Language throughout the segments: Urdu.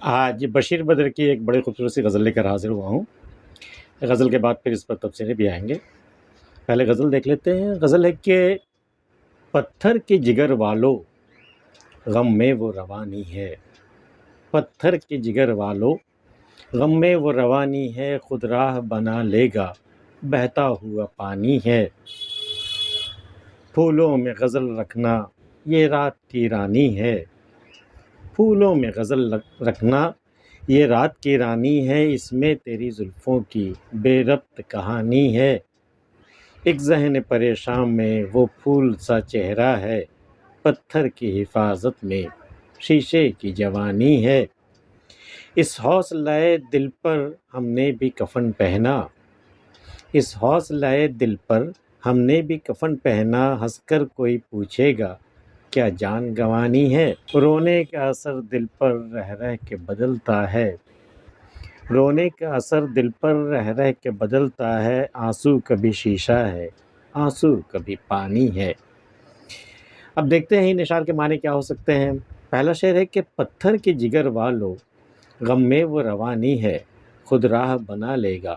آج بشیر بدر کی ایک بڑی خوبصورت سی غزل لے کر حاضر ہوا ہوں۔ غزل کے بعد پھر اس پر تبصرے بھی آئیں گے۔ پہلے غزل دیکھ لیتے ہیں۔ غزل ہے کہ پتھر کے جگر والو غم میں وہ روانی ہے، پتھر کے جگر والو غم میں وہ روانی ہے، خود راہ بنا لے گا بہتا ہوا پانی ہے۔ پھولوں میں غزل رکھنا یہ رات کی رانی ہے، پھولوں میں غزل رکھنا یہ رات کی رانی ہے، اس میں تیری زلفوں کی بے ربط کہانی ہے۔ ایک ذہن پریشان میں وہ پھول سا چہرہ ہے، پتھر کی حفاظت میں شیشے کی جوانی ہے۔ اس حوصلہ دل پر ہم نے بھی کفن پہنا، اس حوصلہ دل پر ہم نے بھی کفن پہنا، ہنس کر کوئی پوچھے گا کیا جان گنوانی ہے۔ رونے کا اثر دل پر رہ رہ کے بدلتا ہے، رونے کا اثر دل پر رہ رہ کے بدلتا ہے، آنسو کبھی شیشہ ہے آنسو کبھی پانی ہے۔ اب دیکھتے ہیں ان اشعار کے معنی کیا ہو سکتے ہیں۔ پہلا شعر ہے کہ پتھر کے جگر والو غم میں وہ روانی ہے، خود راہ بنا لے گا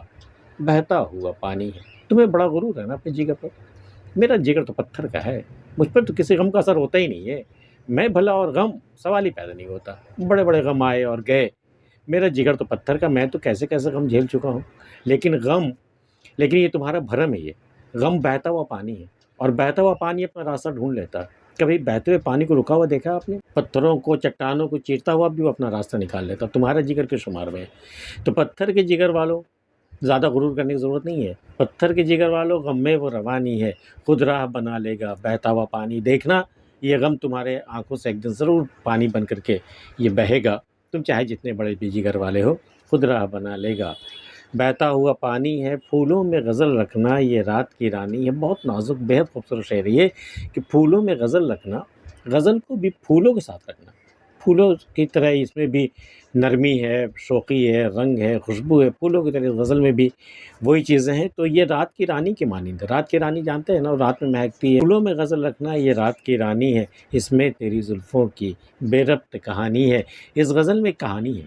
بہتا ہوا پانی ہے۔ تمہیں بڑا غرور ہے نا اپنے جگر پر، میرا جگر تو پتھر کا ہے، مجھ پر تو کسی غم کا اثر ہوتا ہی نہیں ہے، میں بھلا اور غم سوال ہی پیدا نہیں ہوتا۔ بڑے بڑے غم آئے اور گئے، میرا جگر تو پتھر کا، میں تو کیسے کیسے غم جھیل چکا ہوں، لیکن یہ تمہارا بھرم ہے، یہ غم بہتا ہوا پانی ہے، اور بہتا ہوا پانی اپنا راستہ ڈھونڈ لیتا ہے۔ کبھی بہتے ہوئے پانی کو رکا ہوا دیکھا آپ نے؟ پتھروں کو چٹانوں کو چیرتا ہوا بھی وہ اپنا راستہ نکال لیتا، تمہارا جگر کے شمار میں ہے۔ تو پتھر کے جگر والوں زیادہ غرور کرنے کی ضرورت نہیں ہے، پتھر کے جگر والوں غم میں وہ روانی ہے، خود راہ بنا لے گا بہتا ہوا پانی۔ دیکھنا یہ غم تمہارے آنکھوں سے ایک دن ضرور پانی بن کر کے یہ بہے گا، تم چاہے جتنے بڑے بھی جگر والے ہو، خود راہ بنا لے گا بہتا ہوا پانی ہے۔ پھولوں میں غزل رکھنا یہ رات کی رانی ہے۔ بہت نازک بہت خوبصورت شعر ہے یہ کہ پھولوں میں غزل رکھنا، غزل کو بھی پھولوں کے ساتھ رکھنا، پھولوں کی طرح اس میں بھی نرمی ہے، شوقی ہے، رنگ ہے، خوشبو ہے، پھولوں کی طرح غزل میں بھی وہی چیزیں ہیں۔ تو یہ رات کی رانی کی مانند ہے، رات کی رانی جانتے ہیں نا، رات میں مہکتی ہے۔ پھولوں میں غزل رکھنا یہ رات کی رانی ہے، اس میں تیری زلفوں کی بے ربط کہانی ہے۔ اس غزل میں کہانی ہے،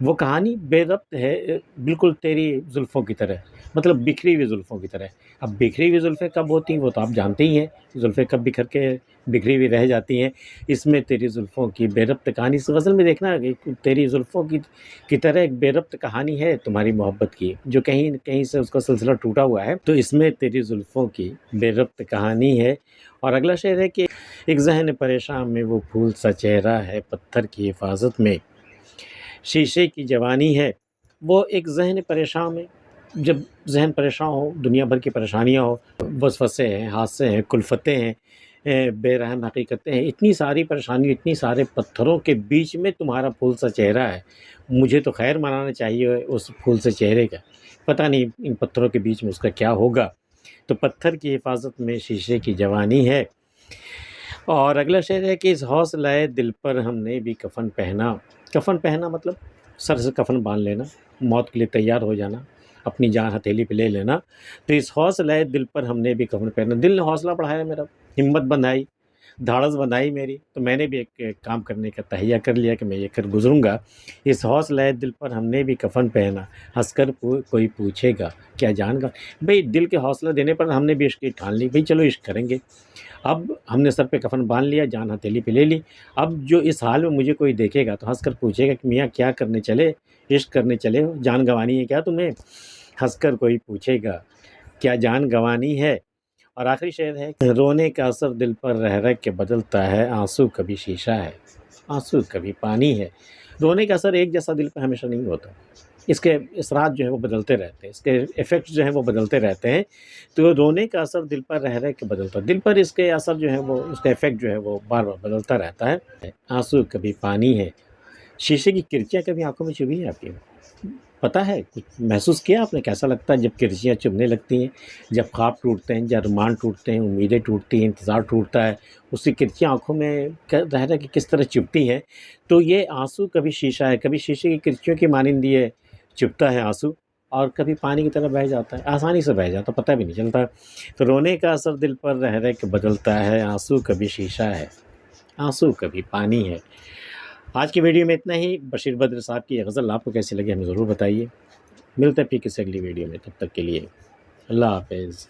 وہ کہانی بے ربط ہے، بالکل تیری زلفوں کی طرح، مطلب بکھری ہوئی زلفوں کی طرح۔ اب بکھری ہوئی زلفیں کب ہوتی ہیں وہ تو آپ جانتے ہی ہیں، زلفیں کب بکھر کے بکھری ہوئی رہ جاتی ہیں۔ اس میں تیری زلفوں کی بے ربط کہانی، اس غزل میں دیکھنا تیری زلفوں کی طرح ایک بے ربط کہانی ہے تمہاری محبت کی، جو کہیں کہیں سے اس کا سلسلہ ٹوٹا ہوا ہے، تو اس میں تیری زلفوں کی بے ربط کہانی ہے۔ اور اگلا شعر ہے کہ ایک ذہن پریشان میں وہ پھول سا چہرہ ہے، پتھر کی حفاظت میں شیشے کی جوانی ہے۔ وہ ایک ذہن پریشان میں، جب ذہن پریشان ہو، دنیا بھر کی پریشانیاں ہو، وسوسے ہیں، حادثے ہیں، کلفتیں ہیں، بے رحم حقیقتیں ہیں، اتنی ساری پریشانی، اتنی سارے پتھروں کے بیچ میں تمہارا پھول سا چہرہ ہے۔ مجھے تو خیر منانا چاہیے اس پھول سے چہرے کا، پتہ نہیں ان پتھروں کے بیچ میں اس کا کیا ہوگا۔ تو پتھر کی حفاظت میں شیشے کی جوانی ہے۔ اور اگلا شعر ہے کہ اس حوصلہ دل پر ہم نے بھی کفن پہنا۔ کفن پہنا مطلب سر سے کفن باندھ لینا، موت کے لیے تیار ہو جانا، اپنی جان ہتھیلی پہ لے لینا۔ تو اس حوصلہ دل پر ہم نے بھی کفن پہنا، دل نے حوصلہ بڑھایا میرا، ہمت بندھائی، دھاڑس بندھائی میری، تو میں نے بھی ایک کام کرنے کا تہیہ کر لیا کہ میں یہ کر گزروں گا۔ اس حوصلہ دل پر ہم نے بھی کفن پہنا، ہنس کر کوئی پوچھے گا کیا جان گا۔ بھئی دل کے حوصلہ دینے پر ہم نے بھی عشق کی ٹھان لی، بھئی چلو عشق کریں گے۔ اب ہم نے سر پہ کفن باندھ لیا، جان ہتھیلی پہ لے لی، اب جو اس حال میں مجھے کوئی دیکھے گا تو ہنس کر پوچھے گا کہ میاں کیا کرنے چلے، عشق کرنے چلے ہو، جان گنوانی ہے کیا تمہیں۔ ہنس کر کوئی پوچھے گا کیا جان گنوانی ہے۔ اور آخری شعر ہے کہ رونے کا اثر دل پر رہ رہ کے بدلتا ہے، آنسو کبھی شیشہ ہے آنسو کبھی پانی ہے۔ رونے کا اثر ایک جیسا دل پہ ہمیشہ نہیں ہوتا، اس کے اثرات جو ہیں وہ بدلتے رہتے ہیں، اس کے ایفیکٹ جو ہیں وہ بدلتے رہتے ہیں۔ تو رونے کا اثر دل پر رہ رہ کے بدلتا ہے، دل پر اس کے اثر جو ہے وہ، اس کا ایفیکٹ جو ہے وہ بار بار بدلتا رہتا ہے۔ آنسو کبھی پانی ہے۔ شیشے کی کرچیاں کبھی آنکھوں میں چبھی ہیں آپ کی؟ پتہ ہے، کچھ محسوس کیا آپ نے، کیسا لگتا ہے جب کرچیاں چبھنے لگتی ہیں، جب خواب ٹوٹتے ہیں، جب ارمان ٹوٹتے ہیں، امیدیں ٹوٹتی ہیں، انتظار ٹوٹتا ہے، اس کی کرچیاں آنکھوں میں رہ رہ کے کس طرح چبھتی ہیں۔ تو یہ آنسو کبھی شیشہ ہے، کبھی شیشے کی کرچیوں کی مانند یہ چبھتا ہے آنسو، اور کبھی پانی کی طرح بہہ جاتا ہے، آسانی سے بہہ جاتا، پتہ بھی نہیں چلتا۔ تو رونے کا اثر دل پر رہ رہ کے بدلتا ہے، آنسو کبھی شیشہ ہے آنسو کبھی پانی ہے۔ آج کی ویڈیو میں اتنا ہی. بشیر بدر صاحب کی یہ غزل آپ کو کیسی لگی ہمیں ضرور بتائیے. ملتے ہیں پھر کسی اگلی ویڈیو میں، تب تک کے لیے اللہ حافظ.